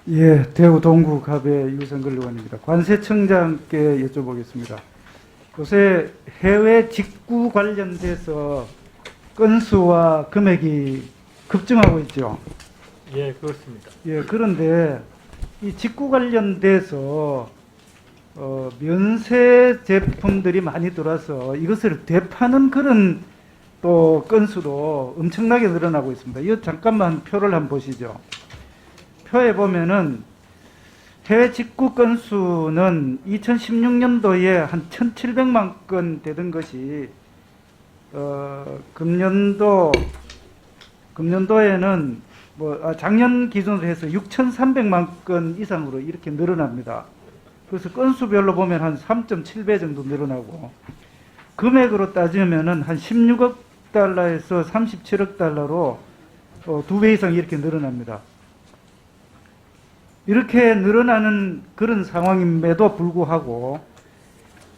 예, 대구 동구 갑의 유성근 의원입니다. 관세청장께 여쭤보겠습니다. 요새 해외 직구 관련돼서 건수와 금액이 급증하고 있죠. 예, 그렇습니다. 예, 그런데 이 직구 관련돼서 면세 제품들이 많이 들어와서 이것을 되파는 그런 또 건수도 엄청나게 늘어나고 있습니다. 이거 잠깐만 표를 한번 보시죠. 표에 보면은 해외 직구 건수는 2016년도에 한 1,700만 건 되던 것이 금년도에는 작년 기준으로 해서 6,300만 건 이상으로 이렇게 늘어납니다. 그래서 건수별로 보면 한 3.7배 정도 늘어나고 금액으로 따지면은 한 16억 달러에서 37억 달러로 2배 이상 이렇게 늘어납니다. 이렇게 늘어나는 그런 상황임에도 불구하고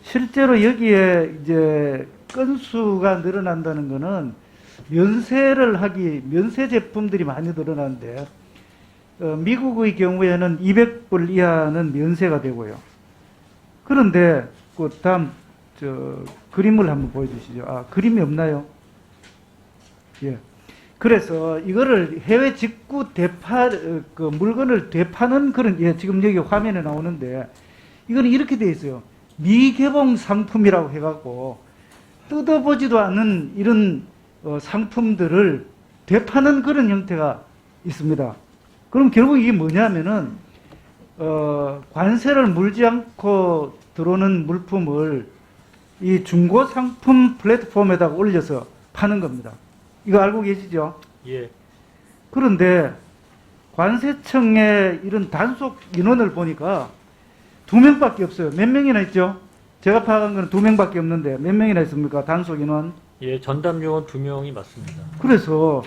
실제로 여기에 이제 건수가 늘어난다는 것은 면세 제품들이 많이 늘어나는데 미국의 경우에는 200불 이하는 면세가 되고요. 그런데 그 다음 그림을 한번 보여주시죠. 그림이 없나요? 예. 그래서 이거를 해외 직구 물건을 되파는 그런, 예, 지금 여기 화면에 나오는데, 이거는 이렇게 돼 있어요. 미개봉 상품이라고 해갖고, 뜯어보지도 않은 이런 상품들을 되파는 그런 형태가 있습니다. 그럼 결국 이게 뭐냐면은, 관세를 물지 않고 들어오는 물품을 이 중고 상품 플랫폼에다가 올려서 파는 겁니다. 이거 알고 계시죠? 예. 그런데 관세청의 이런 단속 인원을 보니까 2명밖에 없어요. 몇 명이나 있죠? 제가 파악한 건 2명밖에 없는데 몇 명이나 있습니까? 단속 인원? 예, 전담 요원 2명이 맞습니다. 그래서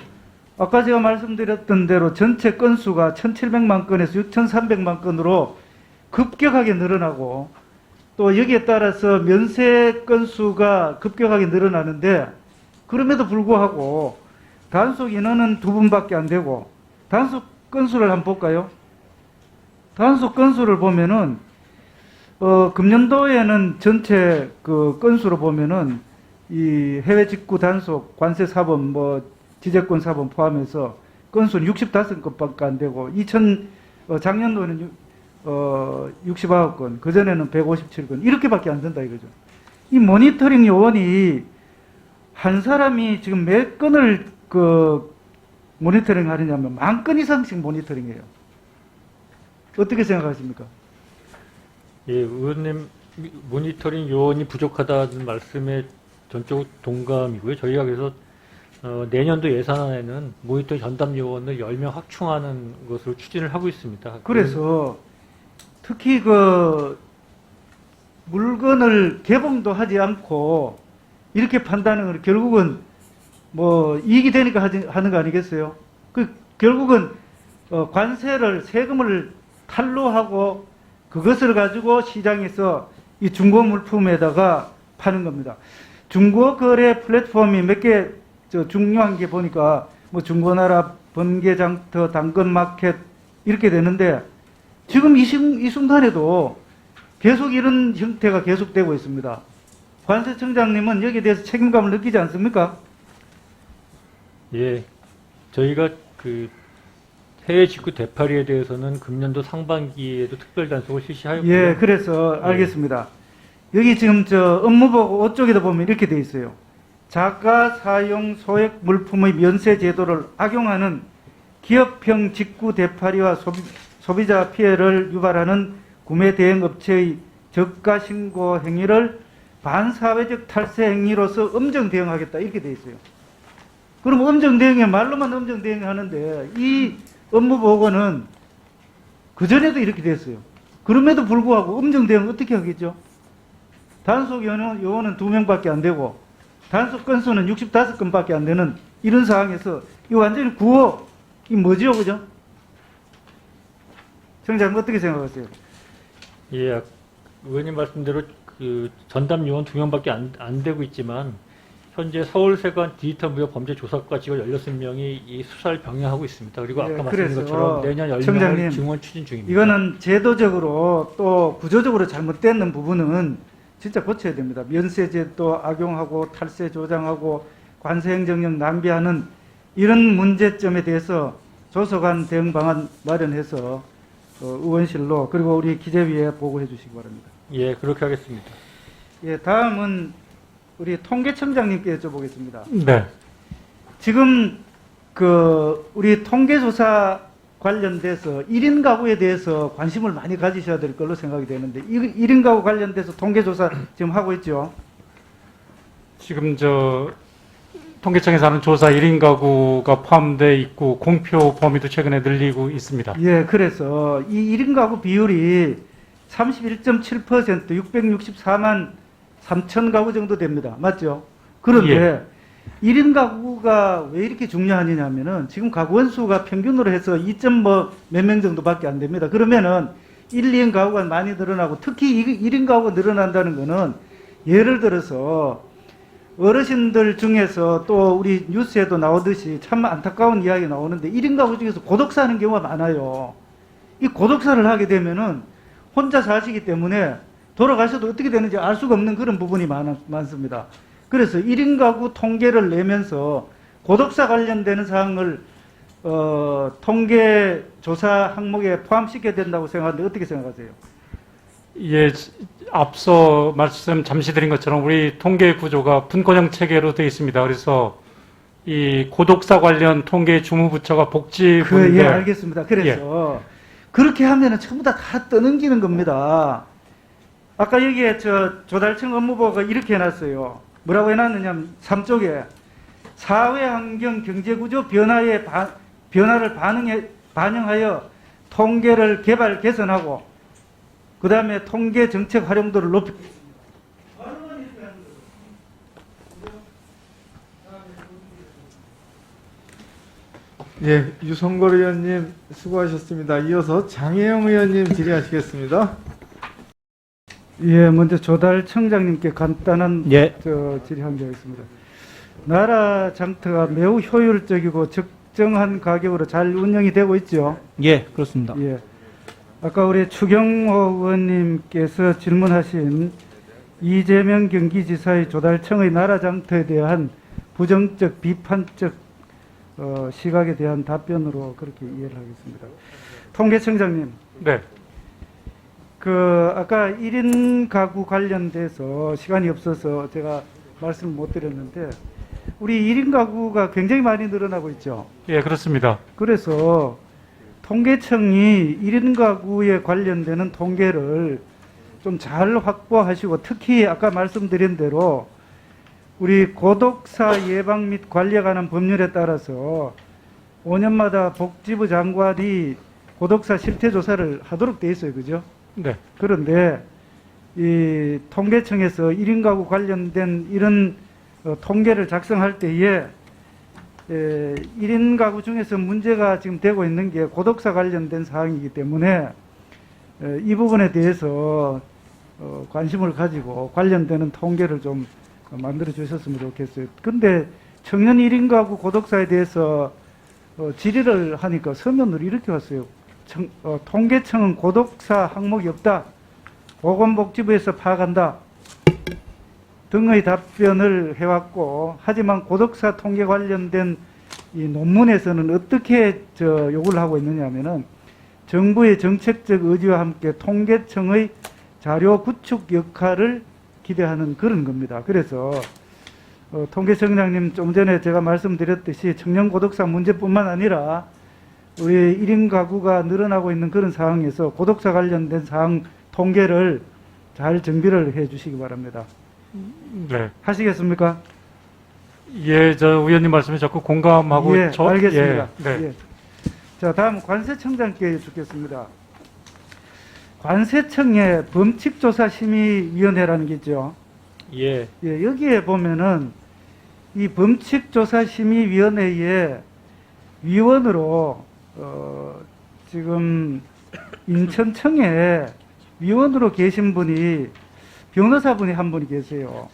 아까 제가 말씀드렸던 대로 전체 건수가 1,700만 건에서 6,300만 건으로 급격하게 늘어나고 또 여기에 따라서 면세 건수가 급격하게 늘어나는데 그럼에도 불구하고 단속 인원은 2분밖에 안 되고 단속 건수를 한번 볼까요? 단속 건수를 보면은 금년도에는 전체 그 건수로 보면은 이 해외 직구 단속 관세 사범 지재권 사범 포함해서 건수는 65건밖에 안 되고 작년도에는 69건, 그전에는 157건 이렇게밖에 안 된다 이거죠. 이 모니터링 요원이 한 사람이 지금 몇 건을 모니터링 하느냐면 10,000건 이상씩 모니터링해요. 어떻게 생각하십니까? 예, 의원님 모니터링 요원이 부족하다는 말씀에 전적 동감이고요. 저희가 그래서 내년도 예산안에는 모니터링 전담 요원을 10명 확충하는 것으로 추진을 하고 있습니다. 그래서 특히 물건을 개봉도 하지 않고 이렇게 판다는 건 결국은 이익이 되니까 하는 거 아니겠어요? 결국은 세금을 탈루하고 그것을 가지고 시장에서 이 중고 물품에다가 파는 겁니다. 중고 거래 플랫폼이 몇 개 중요한 게 보니까 중고나라, 번개장터, 당근마켓 이렇게 되는데 지금 이 순간에도 계속 이런 형태가 계속되고 있습니다. 관세청장님은 여기에 대해서 책임감을 느끼지 않습니까? 예, 저희가 해외 직구 되팔이에 대해서는 금년도 상반기에도 특별 단속을 실시하였고요. 예, 그래서 알겠습니다. 여기 지금 업무보고 5쪽에도 보면 이렇게 돼 있어요. 자가 사용 소액 물품의 면세 제도를 악용하는 기업형 직구 되팔이와 소비자 피해를 유발하는 구매 대행 업체의 저가 신고 행위를 반사회적 탈세 행위로서 엄정 대응하겠다 이렇게 돼 있어요. 그럼 엄정 대응에 말로만 엄정 대응하는데 이 업무 보고는 그 전에도 이렇게 됐어요. 그럼에도 불구하고 엄정 대응 어떻게 하겠죠? 단속 요원은 2명밖에 안 되고 단속 건수는 65건밖에 안 되는 이런 상황에서 이 완전히 이 뭐죠, 그죠? 청장 어떻게 생각하세요? 예, 의원님 말씀대로 전담 요원 2명밖에 안 되고 있지만 현재 서울세관 디지털 무역 범죄 조사과 직원 16명이 이 수사를 병행하고 있습니다. 그리고 아까 예, 말씀드린 그래서 것처럼 내년 10명을 청장님, 증원 추진 중입니다. 이거는 제도적으로 또 구조적으로 잘못되는 부분은 진짜 고쳐야 됩니다. 면세제도 악용하고 탈세 조장하고 관세행정력 낭비하는 이런 문제점에 대해서 조속한 대응 방안 마련해서 의원실로 그리고 우리 기재위에 보고해 주시기 바랍니다. 예, 그렇게 하겠습니다. 예, 다음은 우리 통계청장님께 여쭤보겠습니다. 네. 지금 우리 통계조사 관련돼서 1인 가구에 대해서 관심을 많이 가지셔야 될 걸로 생각이 되는데 1인 가구 관련돼서 통계조사 지금 하고 있죠? 지금 통계청에서 하는 조사 1인 가구가 포함되어 있고 공표 범위도 최근에 늘리고 있습니다. 예, 그래서 이 1인 가구 비율이 31.7% 664만 3천 가구 정도 됩니다. 맞죠? 그런데 1인 가구가 왜 이렇게 중요하냐면은 지금 가구 원수가 평균으로 해서 2몇 명 정도밖에 안 됩니다. 그러면은 1, 2인 가구가 많이 늘어나고 특히 1인 가구가 늘어난다는 거는 예를 들어서 어르신들 중에서 또 우리 뉴스에도 나오듯이 참 안타까운 이야기 나오는데 1인 가구 중에서 고독사 하는 경우가 많아요. 이 고독사를 하게 되면은 혼자 사시기 때문에 돌아가셔도 어떻게 되는지 알 수가 없는 그런 부분이 많습니다. 그래서 1인 가구 통계를 내면서 고독사 관련되는 사항을 통계 조사 항목에 포함시켜야 된다고 생각하는데 어떻게 생각하세요? 예, 앞서 말씀 잠시 드린 것처럼 우리 통계 구조가 분권형 체계로 되어 있습니다. 그래서 이 고독사 관련 통계 주무부처가 복지부인데 예, 알겠습니다. 그래서 그렇게 하면은 전부 다 떠넘기는 겁니다. 아까 여기에 조달청 업무보고가 이렇게 해놨어요. 뭐라고 해놨느냐면 3쪽에 사회환경 경제구조 변화를 반영하여 통계를 개발 개선하고 그 다음에 통계 정책 활용도를 높이 예, 유성걸 의원님 수고하셨습니다. 이어서 장혜영 의원님 질의하시겠습니다. 예, 먼저 조달청장님께 간단한 질의한 게 있습니다. 나라 장터가 매우 효율적이고 적정한 가격으로 잘 운영이 되고 있죠? 예, 그렇습니다. 예. 아까 우리 추경호 의원님께서 질문하신 이재명 경기지사의 조달청의 나라 장터에 대한 부정적, 비판적 시각에 대한 답변으로 그렇게 이해를 하겠습니다. 통계청장님. 네. 아까 1인 가구 관련돼서 시간이 없어서 제가 말씀을 못 드렸는데, 우리 1인 가구가 굉장히 많이 늘어나고 있죠. 예, 그렇습니다. 그래서 통계청이 1인 가구에 관련되는 통계를 좀 잘 확보하시고, 특히 아까 말씀드린 대로 우리 고독사 예방 및 관리에 관한 법률에 따라서 5년마다 복지부 장관이 고독사 실태 조사를 하도록 돼 있어요. 그죠? 네. 그런데 이 통계청에서 1인 가구 관련된 이런 통계를 작성할 때에 1인 가구 중에서 문제가 지금 되고 있는 게 고독사 관련된 사항이기 때문에 이 부분에 대해서 관심을 가지고 관련되는 통계를 좀 만들어 주셨으면 좋겠어요. 근데 청년 1인 가구 고독사에 대해서 질의를 하니까 서면으로 이렇게 왔어요. 통계청은 고독사 항목이 없다. 보건복지부에서 파악한다. 등의 답변을 해왔고, 하지만 고독사 통계 관련된 이 논문에서는 어떻게 요구를 하고 있느냐 하면은 정부의 정책적 의지와 함께 통계청의 자료 구축 역할을 기대하는 그런 겁니다. 그래서 통계청장님 좀 전에 제가 말씀드렸듯이 청년 고독사 문제뿐만 아니라 우리 1인 가구가 늘어나고 있는 그런 상황에서 고독사 관련된 사항 통계를 잘 정비를 해 주시기 바랍니다. 네. 하시겠습니까? 예, 의원님 말씀에 적극 공감하고 예, 알겠습니다. 네. 예. 자, 다음 관세청장께 여쭙겠습니다. 관세청의 범칙조사심의위원회라는 게 있죠. 예, 예, 여기에 보면은 이 범칙조사심의위원회의 위원으로 지금 인천청에 위원으로 계신 분이 변호사분이 한 분이 계세요.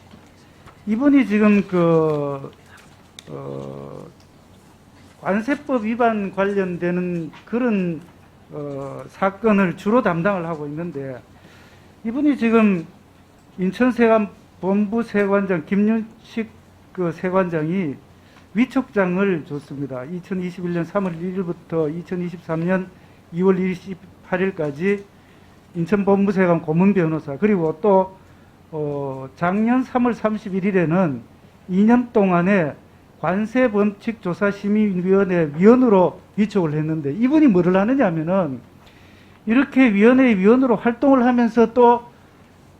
이분이 지금 관세법 위반 관련되는 그런 사건을 주로 담당을 하고 있는데, 이분이 지금 인천세관 본부세관장 김윤식 그 세관장이 위촉장을 줬습니다. 2021년 3월 1일부터 2023년 2월 28일까지 인천 본부세관 고문 변호사, 그리고 또 작년 3월 31일에는 2년 동안에 관세범칙조사심의위원회 위원으로 위촉을 했는데, 이분이 뭐를 하느냐 하면은 이렇게 위원회 위원으로 활동을 하면서 또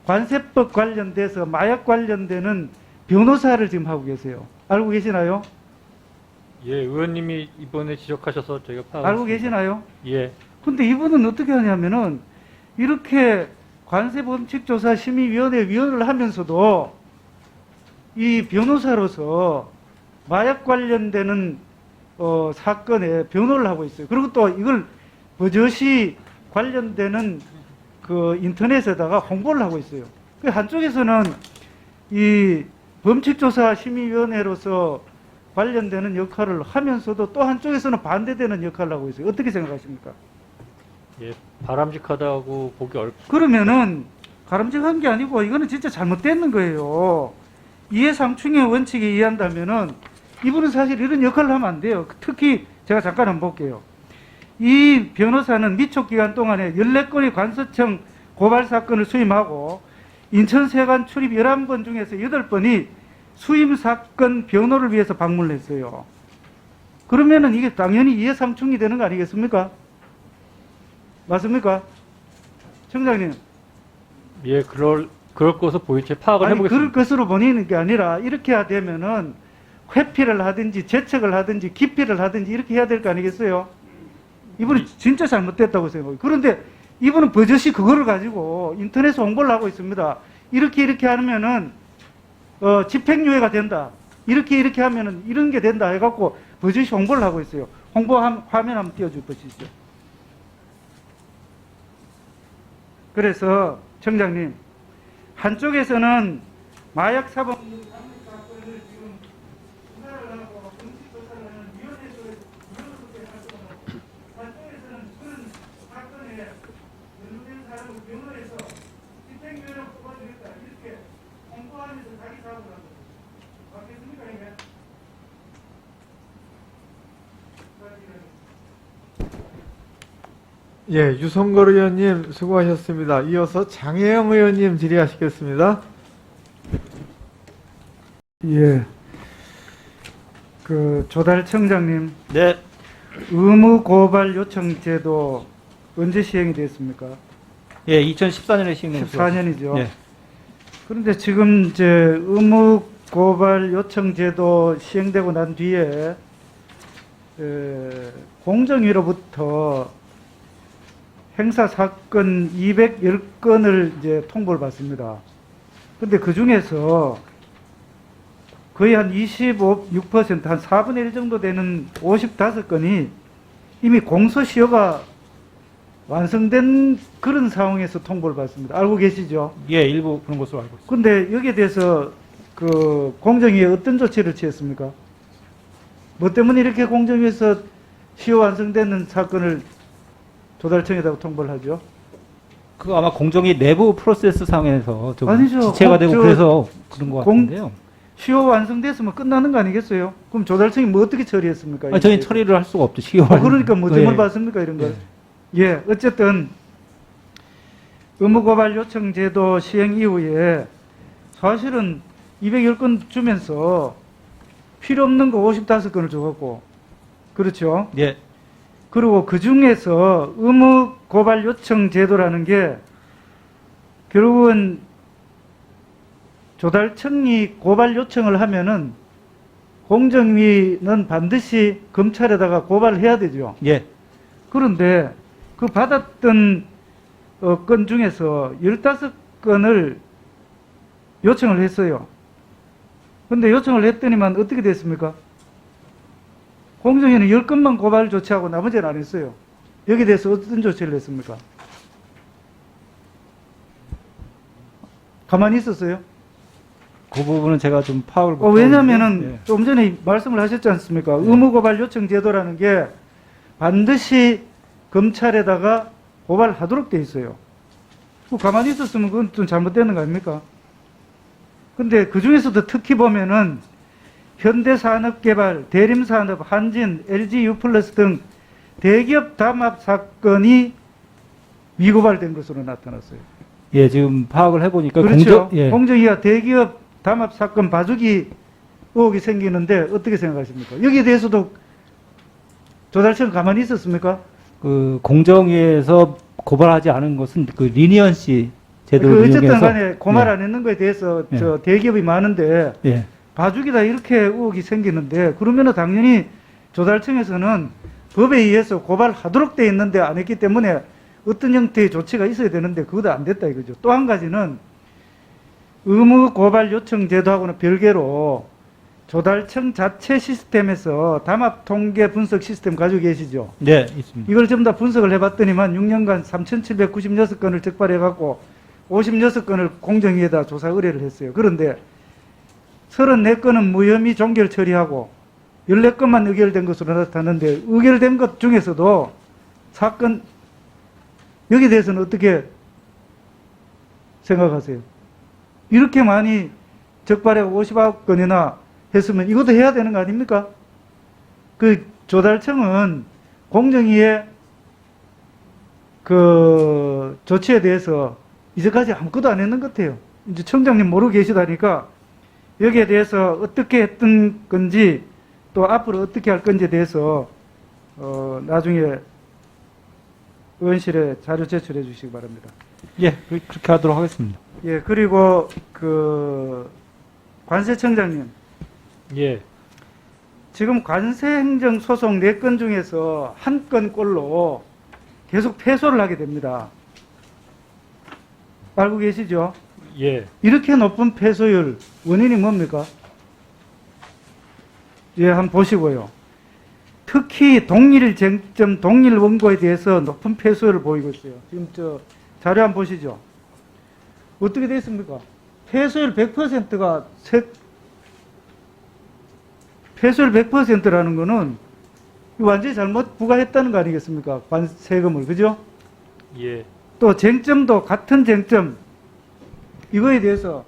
관세법 관련돼서 마약 관련되는 변호사를 지금 하고 계세요. 알고 계시나요? 예, 의원님이 이번에 지적하셔서 저희가 파악했습니다. 알고 계시나요? 예. 근데 이분은 어떻게 하냐면은 이렇게 관세범칙조사심의위원회 위원을 하면서도 이 변호사로서 마약 관련되는 사건에 변호를 하고 있어요. 그리고 또 이걸 버젓이 관련되는 그 인터넷에다가 홍보를 하고 있어요. 그 한쪽에서는 이 범칙조사심의위원회로서 관련되는 역할을 하면서도 또 한쪽에서는 반대되는 역할을 하고 있어요. 어떻게 생각하십니까? 예, 바람직하다고 보기 어렵습니다. 그러면은 바람직한 게 아니고 이거는 진짜 잘못되는 거예요. 이해상충의 원칙에 의한다면은 이분은 사실 이런 역할을 하면 안 돼요. 특히 제가 잠깐 한번 볼게요. 이 변호사는 미촉 기간 동안에 14건의 관서청 고발 사건을 수임하고 인천세관 출입 11번 중에서 8번이 수임 사건 변호를 위해서 방문을 했어요. 그러면은 이게 당연히 이해상충이 되는 거 아니겠습니까? 맞습니까? 청장님. 예, 그럴 것으로 보이지 파악을 아니, 해보겠습니다. 그럴 것으로 보이는 게 아니라 이렇게 해야 되면은 회피를 하든지 재척을 하든지 기피를 하든지 이렇게 해야 될 거 아니겠어요? 이분이 진짜 잘못됐다고 생각해요. 그런데 이분은 버젓이 그거를 가지고 인터넷에 홍보를 하고 있습니다. 이렇게 하면은 집행유예가 된다. 이렇게 하면은 이런 게 된다 해갖고 버젓이 홍보를 하고 있어요. 홍보 화면 한번 띄워줄 것이죠. 그래서 청장님, 한쪽에서는 마약 사범 사건을 지금 수사를 하고 정치조사를 하는 위원회 쪽에서 위원으로서의 활동을 하고, 한쪽에서는 그런 사건에 연루된 사람을 변호해서 집행유예를 뽑아주겠다 이렇게 홍보하면서 자기 사업을 하는 거죠. 맞겠습니까 이게? 예, 유성걸 의원님 수고하셨습니다. 이어서 장혜영 의원님 질의하시겠습니다. 예. 조달 청장님, 네, 의무 고발 요청 제도 언제 시행이 됐습니까? 예, 2014년에 시행됐습니다. 14년이죠. 예. 그런데 지금 이제 의무 고발 요청 제도 시행되고 난 뒤에 공정위로부터 행사 사건 210건을 이제 통보를 받습니다. 근데 그 중에서 거의 한 6%, 한 4분의 1 정도 되는 55건이 이미 공소시효가 완성된 그런 상황에서 통보를 받습니다. 알고 계시죠? 예, 일부 그런 것으로 알고 있습니다. 근데 여기에 대해서 공정위에 어떤 조치를 취했습니까? 뭐 때문에 이렇게 공정위에서 시효 완성되는 사건을 조달청에다가 통보를 하죠? 그 아마 공정위 내부 프로세스 상에서 좀 아니죠. 지체가 되고 그래서 그런 것 같은데요. 시효 완성됐으면 끝나는 거 아니겠어요? 그럼 조달청이 뭐 어떻게 처리했습니까? 아니, 저희는 처리를 할 수가 없죠. 시효. 그러니까 뭐 점을 예. 받습니까 이런 걸? 예, 어쨌든 의무고발 요청 제도 시행 이후에 사실은 210건 주면서 필요 없는 거 55건을 줘갖고, 그렇죠? 예, 그리고 그 중에서 의무 고발 요청 제도라는 게 결국은 조달청이 고발 요청을 하면은 공정위는 반드시 검찰에다가 고발을 해야 되죠. 예, 그런데 그 받았던 건 중에서 15건을 요청을 했어요. 근데 요청을 했더니만 어떻게 됐습니까? 공정위는 10건만 고발 조치하고 나머지는 안 했어요. 여기에 대해서 어떤 조치를 했습니까? 가만히 있었어요? 그 부분은 제가 좀 파악을 못하고 왜냐면은 있는데, 좀 전에 말씀을 하셨지 않습니까? 의무고발 요청 제도라는 게 반드시 검찰에다가 고발하도록 돼 있어요. 가만히 있었으면 그건 좀 잘못되는 거 아닙니까? 근데 그 중에서도 특히 보면은 현대산업개발, 대림산업, 한진, LG U+플러스 등 대기업 담합 사건이 미고발된 것으로 나타났어요. 예, 지금 파악을 해보니까 그렇죠. 예. 공정위와 대기업 담합 사건 봐주기 의혹이 생기는데 어떻게 생각하십니까? 여기에 대해서도 조달청 가만히 있었습니까? 그 공정위에서 고발하지 않은 것은 그 리니언시 제도를 어쨌든 이용해서 간에 고말 안 했는 거에 대해서 예. 저 대기업이 많은데 예, 봐주기다 이렇게 의혹이 생기는데 그러면은 당연히 조달청에서는 법에 의해서 고발하도록 돼 있는데 안 했기 때문에 어떤 형태의 조치가 있어야 되는데 그것도 안 됐다 이거죠. 또 한 가지는 의무 고발 요청 제도하고는 별개로 조달청 자체 시스템에서 담합 통계 분석 시스템 가지고 계시죠. 네, 있습니다. 이걸 전부 다 분석을 해봤더니만 6년간 3,796건을 적발해갖고 56건을 공정위에다 조사 의뢰를 했어요. 그런데 34건은 무혐의 종결 처리하고 14건만 의결된 것으로 나타났는데 의결된 것 중에서도 사건 여기에 대해서는 어떻게 생각하세요? 이렇게 많이 적발하고 50건이나 했으면 이것도 해야 되는 거 아닙니까? 그 조달청은 공정위의 그 조치에 대해서 이제까지 아무것도 안 했는 것 같아요. 이제 청장님 모르고 계시다니까 여기에 대해서 어떻게 했던 건지 또 앞으로 어떻게 할 건지에 대해서 나중에 의원실에 자료 제출해 주시기 바랍니다. 예, 그렇게 하도록 하겠습니다. 예, 그리고 그 관세청장님 예, 지금 관세행정소송 4건 중에서 1건꼴로 계속 패소를 하게 됩니다. 알고 계시죠? 예, 이렇게 높은 패소율 원인이 뭡니까? 예, 한번 보시고요. 특히 동일 쟁점, 동일 원고에 대해서 높은 패소율을 보이고 있어요. 지금 저 자료 한번 보시죠. 어떻게 되어 있습니까? 패소율 100%가 패소율 100%라는 거는 완전히 잘못 부과했다는 거 아니겠습니까? 세금을, 그죠? 예, 또 쟁점도 같은 쟁점, 이거에 대해서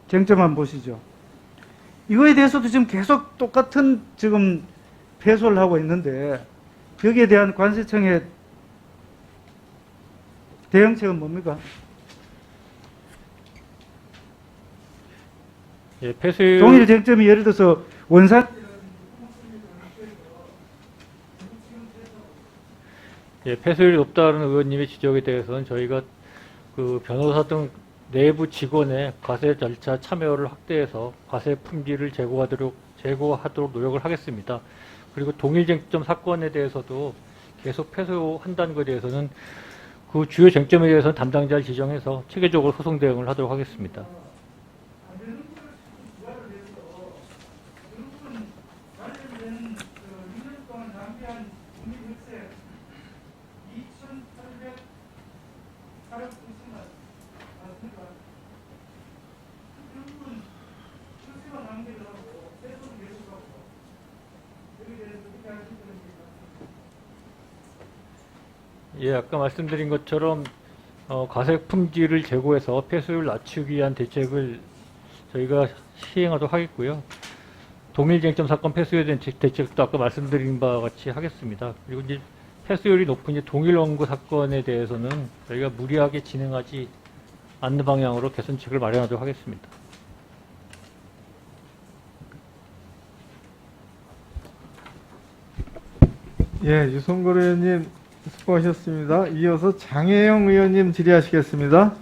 쟁점 한번 보시죠. 이거에 대해서도 지금 계속 똑같은 지금 패소를 하고 있는데 여기에 대한 관세청의 대응책은 뭡니까? 예, 패소율 동일 쟁점이 예를 들어서 원산 예, 패소율이 높다는 의원님의 지적에 대해서는 저희가 그 변호사 등 내부 직원의 과세 절차 참여를 확대해서 과세 품질을 제고하도록 노력을 하겠습니다. 그리고 동일 쟁점 사건에 대해서도 계속 패소한다는 것에 대해서는 그 주요 쟁점에 대해서는 담당자를 지정해서 체계적으로 소송 대응을 하도록 하겠습니다. 예, 아까 말씀드린 것처럼 과세 품질을 제고해서 패소율을 낮추기 위한 대책을 저희가 시행하도록 하겠고요. 동일 쟁점 사건 패소율에 대한 대책도 아까 말씀드린 바와 같이 하겠습니다. 그리고 이제 패소율이 높은 이제 동일 원고 사건에 대해서는 저희가 무리하게 진행하지 않는 방향으로 개선책을 마련하도록 하겠습니다. 예, 유성걸 의원님 수고하셨습니다. 이어서 장혜영 의원님 질의하시겠습니다.